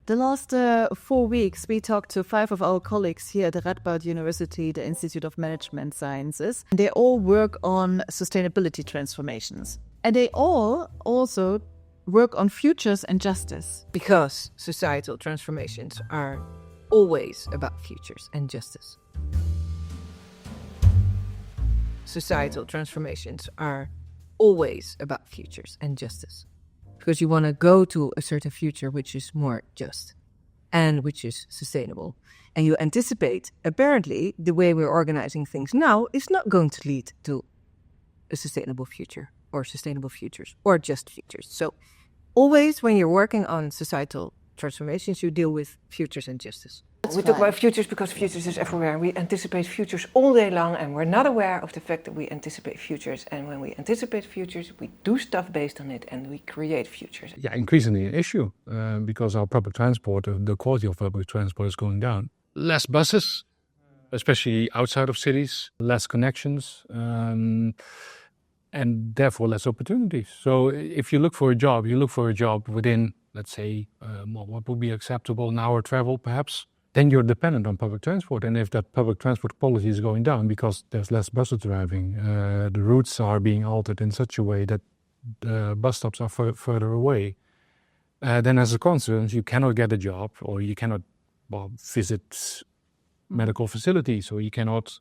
The last 4 weeks, we talked to 5 of our colleagues here at the Radboud University, the Institute of Management Sciences. They all work on sustainability transformations. And they all also work on futures and justice. Because societal transformations are always about futures and justice. Societal transformations are always about futures and justice. Because you want to go to a certain future which is more just and which is sustainable. And you anticipate, apparently, the way we're organizing things now is not going to lead to a sustainable future or sustainable futures or just futures. So always when you're working on societal transformations, you deal with futures and justice. We talk about futures because futures is everywhere. We anticipate futures all day long and we're not aware of the fact that we anticipate futures. And when we anticipate futures, we do stuff based on it and we create futures. Yeah, increasingly an issue because our public transport, the quality of public transport is going down. Less buses, especially outside of cities, less connections, and therefore less opportunities. So if you look for a job, you look for a job within, let's say, what would be acceptable, an hour travel perhaps, then you're dependent on public transport. And if that public transport quality is going down because there's less buses driving, the routes are being altered in such a way that the bus stops are further away, then as a consequence, you cannot get a job or you cannot visit medical facilities or you cannot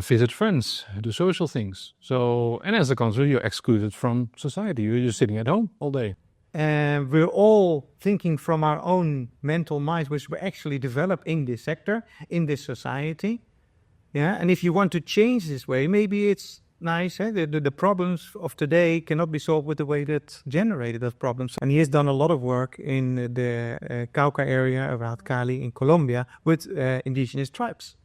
visit friends, do social things. So, and as a consequence, you're excluded from society. You're just sitting at home all day. And we're all thinking from our own mental minds, which we actually develop in this sector, in this society. Yeah, and if you want to change this way, maybe it's nice. The problems of today cannot be solved with the way that generated those problems. And he has done a lot of work in the Cauca area around Cali in Colombia with indigenous tribes.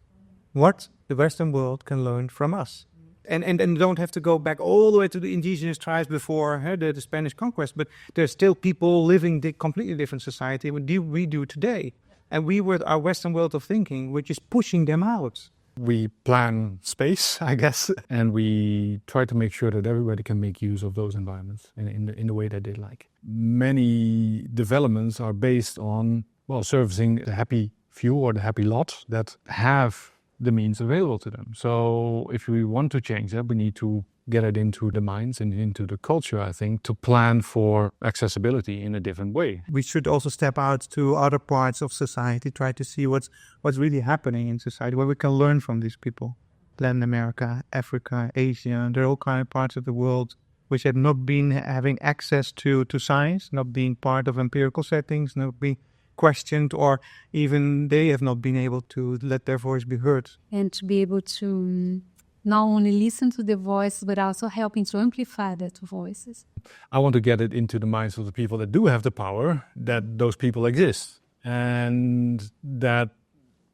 What the Western world can learn from us. And don't have to go back all the way to the indigenous tribes before the Spanish conquest, but there's still people living the completely different society we do today. And we were our Western world of thinking, which is pushing them out. We plan space, I guess, and we try to make sure that everybody can make use of those environments in the way that they like. Many developments are based on, servicing the happy few or the happy lot that have the means available to them. So if we want to change that, we need to get it into the minds and into the culture, I think, to plan for accessibility in a different way. We should also step out to other parts of society, try to see what's really happening in society, where we can learn from these people. Latin America, Africa, Asia, there are all kinds of parts of the world which have not been having access to science, not being part of empirical settings, not being questioned, or even they have not been able to let their voice be heard. And to be able to not only listen to the voice, but also helping to amplify that voices. I want to get it into the minds of the people that do have the power, that those people exist, and that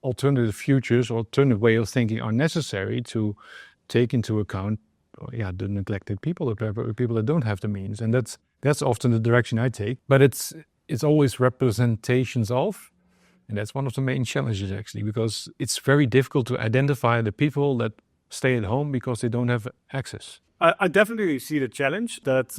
alternative futures, alternative way of thinking are necessary to take into account the neglected people, the people that don't have the means. And that's often the direction I take. But it's always representations of, and that's one of the main challenges actually, because it's very difficult to identify the people that stay at home because they don't have access. I definitely see the challenge that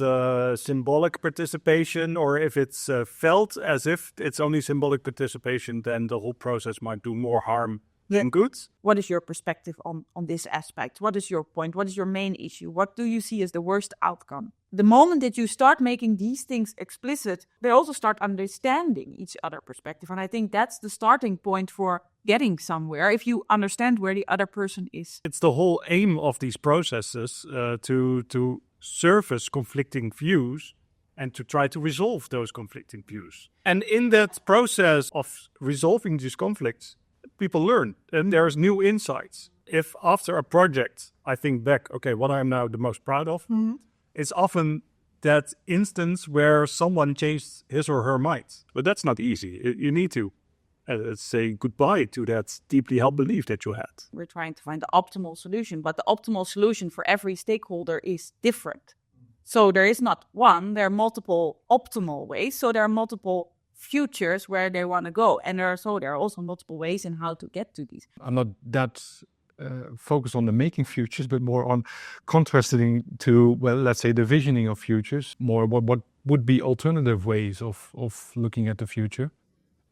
symbolic participation, or if it's felt as if it's only symbolic participation, then the whole process might do more harm than good. What is your perspective on this aspect? What is your point? What is your main issue? What do you see as the worst outcome? The moment that you start making these things explicit, they also start understanding each other perspective. And I think that's the starting point for getting somewhere, if you understand where the other person is. It's the whole aim of these processes to surface conflicting views and to try to resolve those conflicting views. And in that process of resolving these conflicts, people learn and there's new insights. If after a project, I think back, okay, what I'm now the most proud of, it's often that instance where someone changed his or her mind. But that's not easy. You need to say goodbye to that deeply held belief that you had. We're trying to find the optimal solution, but the optimal solution for every stakeholder is different. So there is not one, there are multiple optimal ways. So there are multiple futures where they want to go. And there are also multiple ways in how to get to these. I'm not that focused on the making futures, but more on contrasting to, well, let's say the visioning of futures, more what would be alternative ways of looking at the future?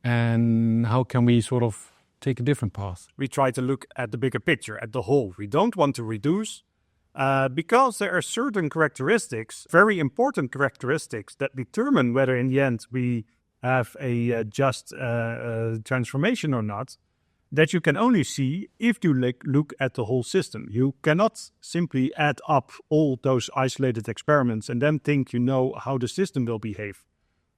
And how can we sort of take a different path? We try to look at the bigger picture, at the whole. We don't want to reduce because there are certain characteristics, very important characteristics, that determine whether in the end we have a just transformation or not, that you can only see if you look at the whole system. You cannot simply add up all those isolated experiments and then think you know how the system will behave.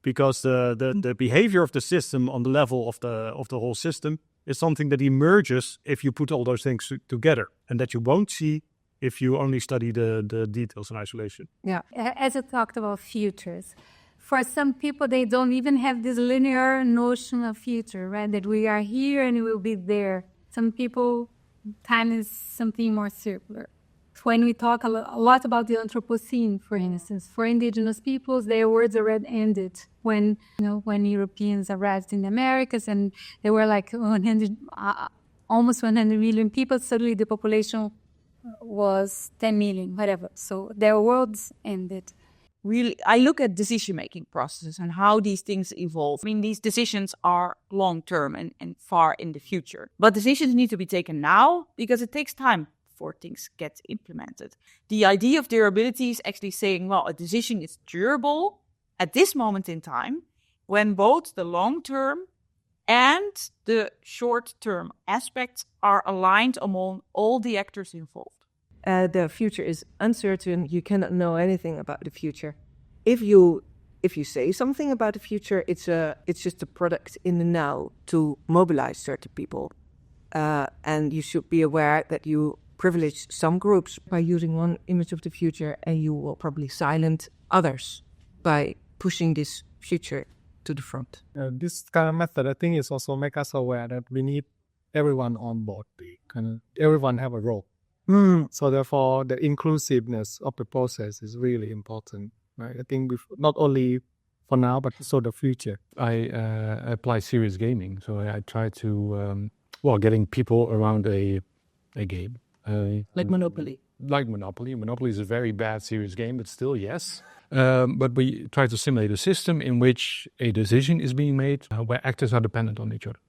Because the behavior of the system on the level of the whole system is something that emerges if you put all those things together, and that you won't see if you only study the details in isolation. Yeah, as you talked about futures, for some people, they don't even have this linear notion of future, right? That we are here and we will be there. Some people, time is something more circular. When we talk a lot about the Anthropocene, for instance, for indigenous peoples, their words already ended when Europeans arrived in the Americas, and there were like almost 100 million people. Suddenly, the population was 10 million, whatever. So their worlds ended. Really, I look at decision-making processes and how these things evolve. I mean, these decisions are long-term and far in the future. But decisions need to be taken now because it takes time before things get implemented. The idea of durability is actually saying, well, a decision is durable at this moment in time when both the long-term and the short-term aspects are aligned among all the actors involved. The future is uncertain. You cannot know anything about the future. If you say something about the future, it's just a product in the now to mobilize certain people. And you should be aware that you privilege some groups by using one image of the future, and you will probably silence others by pushing this future to the front. This kind of method, I think, is also make us aware that we need everyone on board. Everyone have a role. So therefore, the inclusiveness of the process is really important. Right? I think not only for now, but also the future. I apply serious gaming, so I try to getting people around a game. Like Monopoly. Like Monopoly. Monopoly is a very bad serious game, but still, yes. But we try to simulate a system in which a decision is being made where actors are dependent on each other.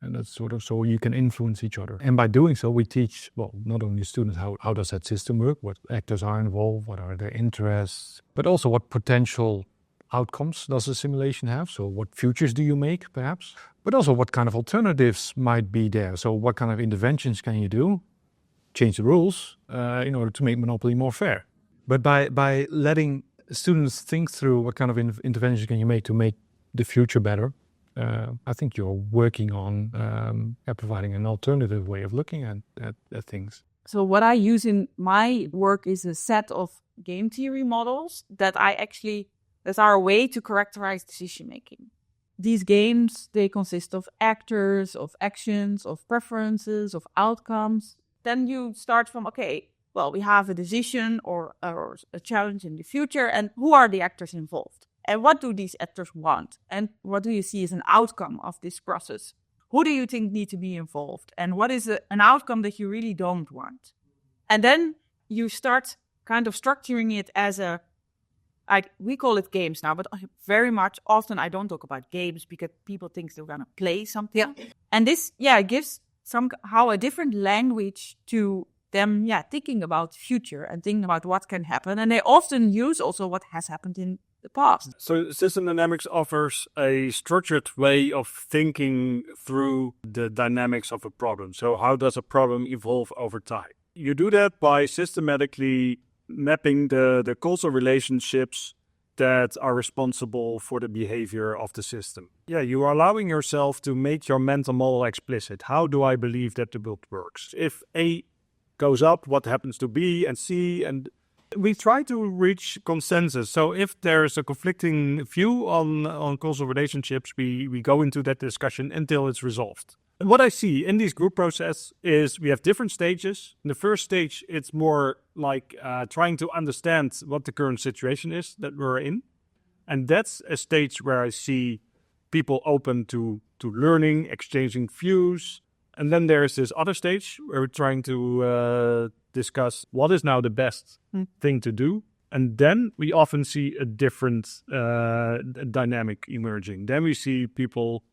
And that's sort of so you can influence each other. And by doing so, we teach, not only students how does that system work, what actors are involved, what are their interests, but also what potential outcomes does the simulation have? So what futures do you make, perhaps? But also what kind of alternatives might be there? So what kind of interventions can you do? Change the rules in order to make Monopoly more fair. But by letting students think through what kind of interventions can you make to make the future better, I think you're working on providing an alternative way of looking at things. So what I use in my work is a set of game theory models that are a way to characterize decision making. These games, they consist of actors, of actions, of preferences, of outcomes. Then you start from, we have a decision or a challenge in the future, and who are the actors involved? And what do these actors want? And what do you see as an outcome of this process? Who do you think need to be involved? And what is an outcome that you really don't want? And then you start kind of structuring it as we call it games now, but very much often I don't talk about games because people think they're going to play something. Yeah. And this, gives somehow a different language to them, thinking about the future and thinking about what can happen. And they often use also what has happened in the past. So system dynamics offers a structured way of thinking through the dynamics of a problem. So how does a problem evolve over time? You do that by systematically mapping the causal relationships that are responsible for the behavior of the system. You are allowing yourself to make your mental model explicit. How do I believe that the world works? If A goes up, what happens to B and C? And we try to reach consensus. So if there's a conflicting view on causal relationships, we go into that discussion until it's resolved. And what I see in this group process is we have different stages. In the first stage, it's more like trying to understand what the current situation is that we're in. And that's a stage where I see people open to learning, exchanging views. And then there's this other stage where we're trying to discuss what is now the best thing to do. And then we often see a different dynamic emerging. Then we see people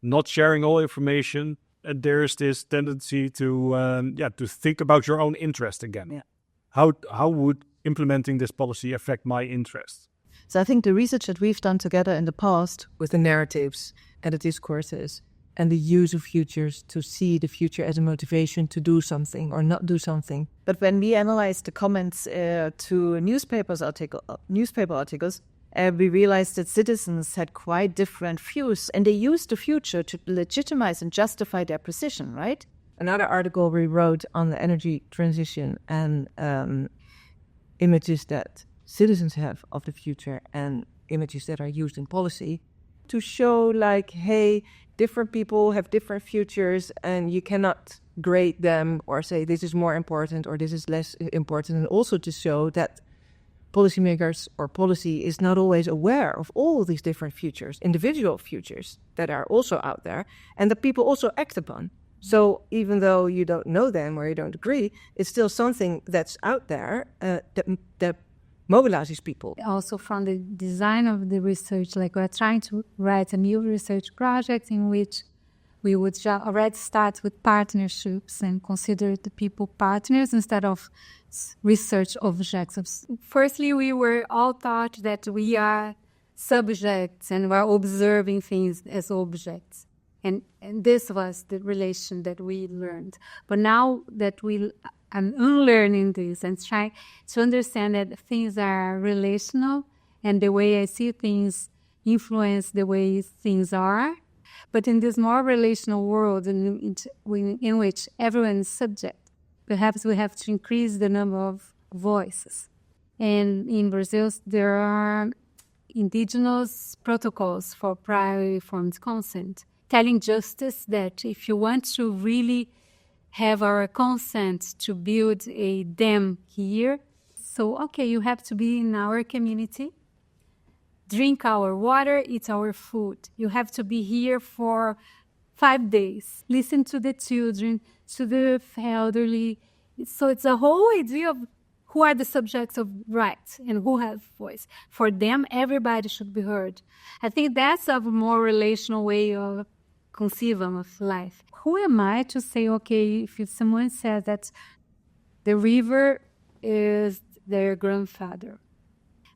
not sharing all information. And there's this tendency to think about your own interest again. Yeah. How would implementing this policy affect my interest? So I think the research that we've done together in the past, with the narratives and the discourses and the use of futures to see the future as a motivation to do something or not do something. but when we analyzed the comments to newspaper articles, we realized that citizens had quite different views, and they used the future to legitimize and justify their position, right? Another article we wrote on the energy transition and images that citizens have of the future and images that are used in policy to show like, hey, different people have different futures and you cannot grade them or say this is more important or this is less important, and also to show that policymakers or policy is not always aware of all these different futures, individual futures that are also out there and that people also act upon. So even though you don't know them or you don't agree, it's still something that's out there that mobilizes people. Also from the design of the research, like we're trying to write a new research project in which we would already start with partnerships and consider the people partners instead of research objectives. Firstly, we were all taught that we are subjects and we're observing things as objects. And this was the relation that we learned. But now that I'm unlearning this and trying to understand that things are relational and the way I see things influence the way things are. But in this more relational world in which everyone is subject, perhaps we have to increase the number of voices. And in Brazil, there are indigenous protocols for prior informed consent, telling justice that if you want to really have our consent to build a dam here, so, okay, you have to be in our community, drink our water, eat our food. You have to be here for 5 days. Listen to the children, to the elderly. So it's a whole idea of who are the subjects of rights and who have voice. For them, everybody should be heard. I think that's a more relational way of conceiving of life. Who am I to say, okay, if someone says that the river is their grandfather,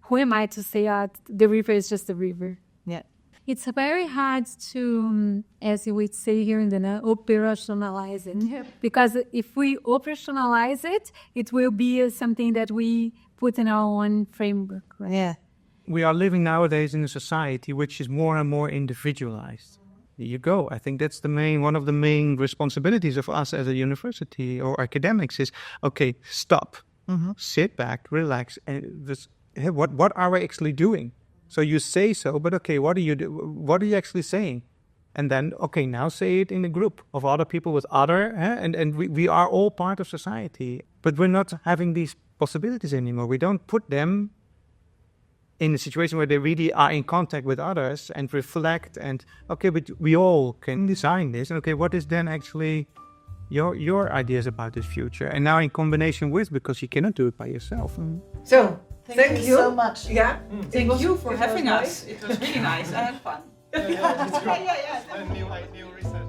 who am I to say the river is just a river? Yeah. It's very hard to, as we would say here in the operationalize it. Yeah. Because if we operationalize it, it will be something that we put in our own framework. Right? Yeah. We are living nowadays in a society which is more and more individualized. Here you go. I think that's one of the main responsibilities of us as a university or academics is, okay, stop, sit back, relax, and what are we actually doing? So you say so, but okay, what are you actually saying? And then, okay, now say it in a group of other people with and we are all part of society. But we're not having these possibilities anymore. We don't put them in a situation where they really are in contact with others and reflect and, okay, but we all can design this. And okay, what is then actually your ideas about this future? And now in combination with, because you cannot do it by yourself. So, Thank you so much. Yeah. Thank you for having us. It was really nice. I had fun. Yeah, it's great. New research.